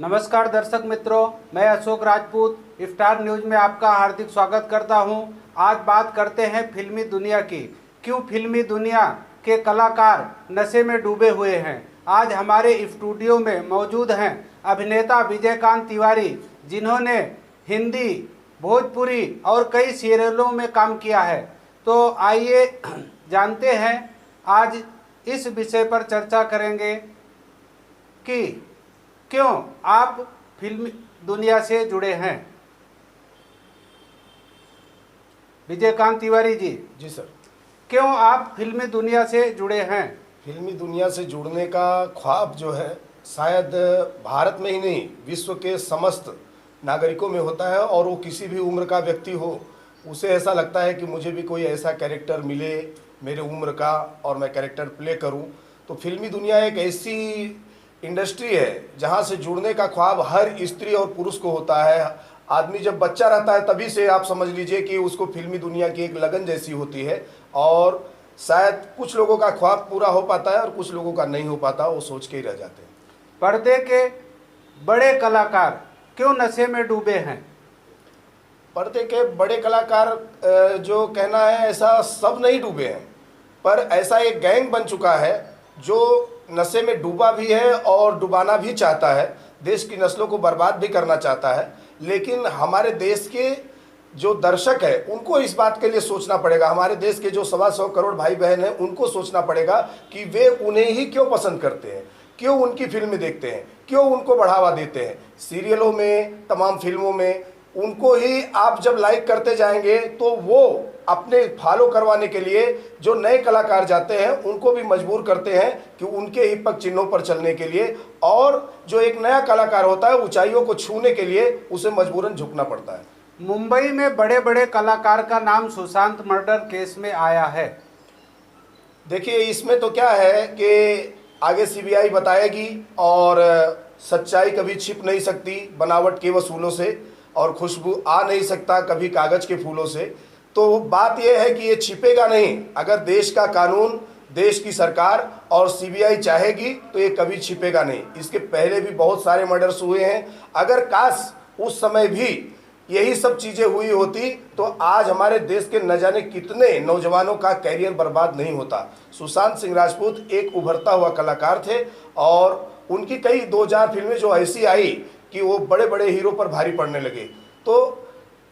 नमस्कार दर्शक मित्रों, मैं अशोक राजपूत स्टार न्यूज में आपका हार्दिक स्वागत करता हूं। आज बात करते हैं फिल्मी दुनिया की। क्यों फिल्मी दुनिया के कलाकार नशे में डूबे हुए हैं। आज हमारे स्टूडियो में मौजूद हैं अभिनेता विजयकांत तिवारी, जिन्होंने हिंदी, भोजपुरी और कई सीरियलों में काम किया है। तो आइए जानते हैं, आज इस विषय पर चर्चा करेंगे कि क्यों आप फिल्म दुनिया से जुड़े हैं। विजयकांत तिवारी जी। जी सर। क्यों आप फिल्मी दुनिया से जुड़े हैं। फिल्मी दुनिया से जुड़ने का ख्वाब जो है शायद भारत में ही नहीं, विश्व के समस्त नागरिकों में होता है। और वो किसी भी उम्र का व्यक्ति हो, उसे ऐसा लगता है कि मुझे भी कोई ऐसा कैरेक्टर मिले मेरे उम्र का और मैं कैरेक्टर प्ले करूं। तो फिल्मी दुनिया एक ऐसी इंडस्ट्री है जहां से जुड़ने का ख्वाब हर स्त्री और पुरुष को होता है। आदमी जब बच्चा रहता है तभी से आप समझ लीजिए कि उसको फिल्मी दुनिया की एक लगन जैसी होती है। और शायद कुछ लोगों का ख्वाब पूरा हो पाता है और कुछ लोगों का नहीं हो पाता, वो सोच के ही रह जाते हैं। पर्दे के बड़े कलाकार क्यों नशे में डूबे हैं। पर्दे के बड़े कलाकार जो कहना है, ऐसा सब नहीं डूबे हैं, पर ऐसा एक गैंग बन चुका है जो नशे में डूबा भी है और डुबाना भी चाहता है, देश की नस्लों को बर्बाद भी करना चाहता है। लेकिन हमारे देश के जो दर्शक है उनको इस बात के लिए सोचना पड़ेगा। हमारे देश के जो 125 करोड़ भाई बहन हैं उनको सोचना पड़ेगा कि वे उन्हें ही क्यों पसंद करते हैं, क्यों उनकी फिल्में देखते हैं, क्यों उनको बढ़ावा देते हैं। सीरियलों में, तमाम फिल्मों में उनको ही आप जब लाइक करते जाएंगे तो वो अपने फॉलो करवाने के लिए जो नए कलाकार जाते हैं उनको भी मजबूर करते हैं कि उनके ही पग चिन्हों पर चलने के लिए। और जो एक नया कलाकार होता है ऊंचाइयों को छूने के लिए उसे मजबूरन झुकना पड़ता है। मुंबई में बड़े बड़े कलाकार का नाम सुशांत मर्डर केस में आया है। देखिए, इसमें तो क्या है कि आगे सीबीआई बताएगी और सच्चाई कभी छिप नहीं सकती बनावट के वसूलों से, और खुशबू आ नहीं सकता कभी कागज के फूलों से। तो बात यह है कि ये छिपेगा नहीं। अगर देश का कानून, देश की सरकार और सीबीआई चाहेगी तो ये कभी छिपेगा नहीं। इसके पहले भी बहुत सारे मर्डर्स हुए हैं। अगर काश उस समय भी यही सब चीज़ें हुई होती तो आज हमारे देश के न जाने कितने नौजवानों का कैरियर बर्बाद नहीं होता। सुशांत सिंह राजपूत एक उभरता हुआ कलाकार थे और उनकी कई 2-4 फिल्में जो ऐसी आई कि वो बड़े बड़े हीरो पर भारी पड़ने लगे। तो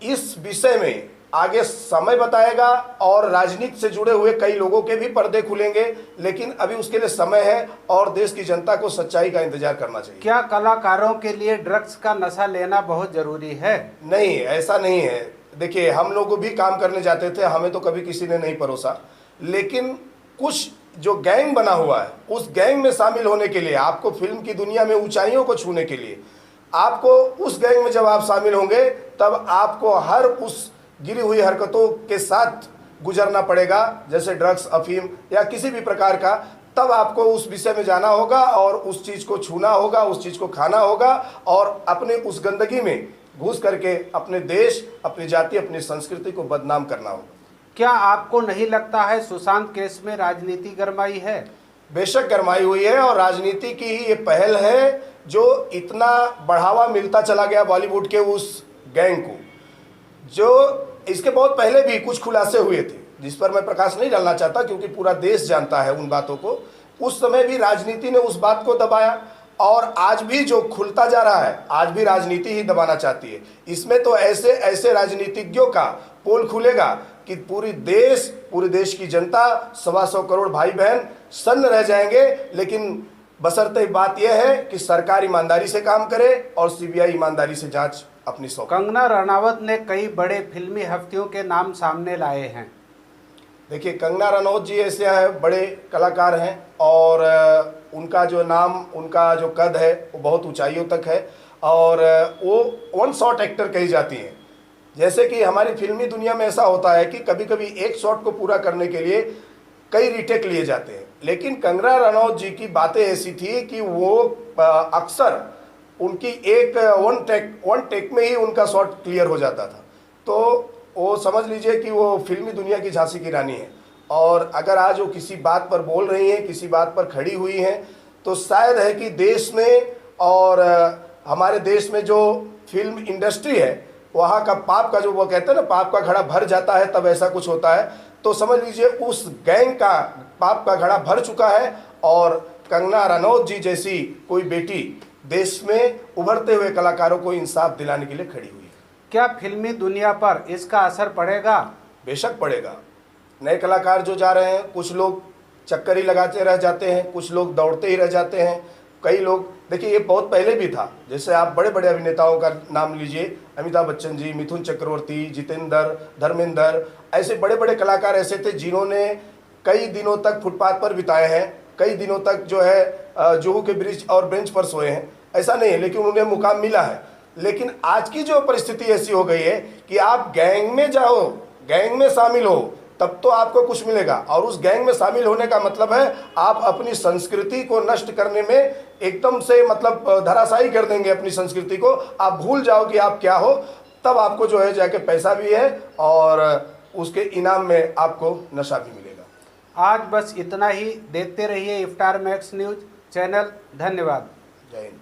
इस विषय में आगे समय बताएगा और राजनीति से जुड़े हुए कई लोगों के भी पर्दे खुलेंगे, लेकिन अभी उसके लिए समय है और देश की जनता को सच्चाई का इंतजार करना चाहिए। क्या कलाकारों के लिए ड्रग्स का नशा लेना बहुत जरूरी है। नहीं, ऐसा नहीं है। देखिए, हम लोग भी काम करने जाते थे, हमें तो कभी किसी ने नहीं परोसा। लेकिन कुछ जो गैंग बना हुआ है, उस गैंग में शामिल होने के लिए आपको फिल्म की दुनिया में ऊंचाइयों को छूने के लिए आपको उस गैंग में जब आप शामिल होंगे तब आपको हर उस गिरी हुई हरकतों के साथ गुजरना पड़ेगा, जैसे ड्रग्स, अफीम या किसी भी प्रकार का। तब आपको उस विषय में जाना होगा और उस चीज़ को छूना होगा, उस चीज़ को खाना होगा और अपने उस गंदगी में घुस करके अपने देश, अपनी जाति, अपनी संस्कृति को बदनाम करना होगा। क्या आपको नहीं लगता है सुशांत केस में राजनीति गरमाई है। बेशक गरमाई हुई है और राजनीति की ही ये पहल है जो इतना बढ़ावा मिलता चला गया बॉलीवुड के उस गैंग को। जो इसके बहुत पहले भी कुछ खुलासे हुए थे जिस पर मैं प्रकाश नहीं डालना चाहता क्योंकि पूरा देश जानता है उन बातों को। उस समय भी राजनीति ने उस बात को दबाया और आज भी जो खुलता जा रहा है, आज भी राजनीति ही दबाना चाहती है। इसमें तो ऐसे ऐसे राजनीतिज्ञों का पोल खुलेगा कि पूरे देश की जनता, 125 करोड़ भाई बहन सन्न रह जाएंगे। लेकिन बशर्ते बात यह है कि सरकार ईमानदारी से काम करे और सीबीआई ईमानदारी से जांच अपनी सौंपे। कंगना रनावत ने कई बड़े फिल्मी हस्तियों के नाम सामने लाए हैं। देखिए, कंगना रनौत जी ऐसे हैं, बड़े कलाकार हैं और उनका जो नाम, उनका जो कद है वो बहुत ऊंचाइयों तक है और वो वन शॉट एक्टर कही जाती हैं। जैसे कि हमारी फिल्मी दुनिया में ऐसा होता है कि कभी कभी एक शॉट को पूरा करने के लिए कई रीटेक लिए जाते हैं, लेकिन कंगना रनौत जी की बातें ऐसी थी कि वो अक्सर उनकी एक वन टेक में ही उनका शॉट क्लियर हो जाता था। तो वो समझ लीजिए कि वो फिल्मी दुनिया की झांसी की रानी है। और अगर आज वो किसी बात पर बोल रही हैं, किसी बात पर खड़ी हुई हैं, तो शायद है कि देश में और हमारे देश में जो फिल्म इंडस्ट्री है वहाँ का पाप का, जो वो कहते हैं ना, पाप का घड़ा भर जाता है तब ऐसा कुछ होता है। तो समझ लीजिए उस गैंग का पाप का घड़ा भर चुका है और कंगना रनौत जी जैसी कोई बेटी देश में उभरते हुए कलाकारों को इंसाफ दिलाने के लिए खड़ी हुई है। क्या फिल्मी दुनिया पर इसका असर पड़ेगा? बेशक पड़ेगा। नए कलाकार जो जा रहे हैं, कुछ लोग चक्कर ही लगाते रह जाते हैं, कुछ लोग दौड़ते ही रह जाते हैं, कई लोग, देखिए ये बहुत पहले भी था। जैसे आप बड़े बड़े अभिनेताओं का नाम लीजिए, अमिताभ बच्चन जी, मिथुन चक्रवर्ती, जितेंद्र, धर्मेंद्र, ऐसे बड़े बड़े कलाकार ऐसे थे जिन्होंने कई दिनों तक फुटपाथ पर बिताए हैं, कई दिनों तक जो है जुहू के ब्रिज और बेंच पर सोए हैं। ऐसा नहीं है, लेकिन उन्हें मुकाम मिला है। लेकिन आज की जो परिस्थिति ऐसी हो गई है कि आप गैंग में जाओ, गैंग में शामिल हो, तब तो आपको कुछ मिलेगा। और उस गैंग में शामिल होने का मतलब है आप अपनी संस्कृति को नष्ट करने में एकदम से मतलब धराशायी कर देंगे अपनी संस्कृति को। आप भूल जाओ कि आप क्या हो, तब आपको जो है जाके पैसा भी है और उसके इनाम में आपको नशा भी मिलेगा। आज बस इतना ही। देखते रहिए इफ्तार मैक्स न्यूज़ चैनल। धन्यवाद। जय हिंद।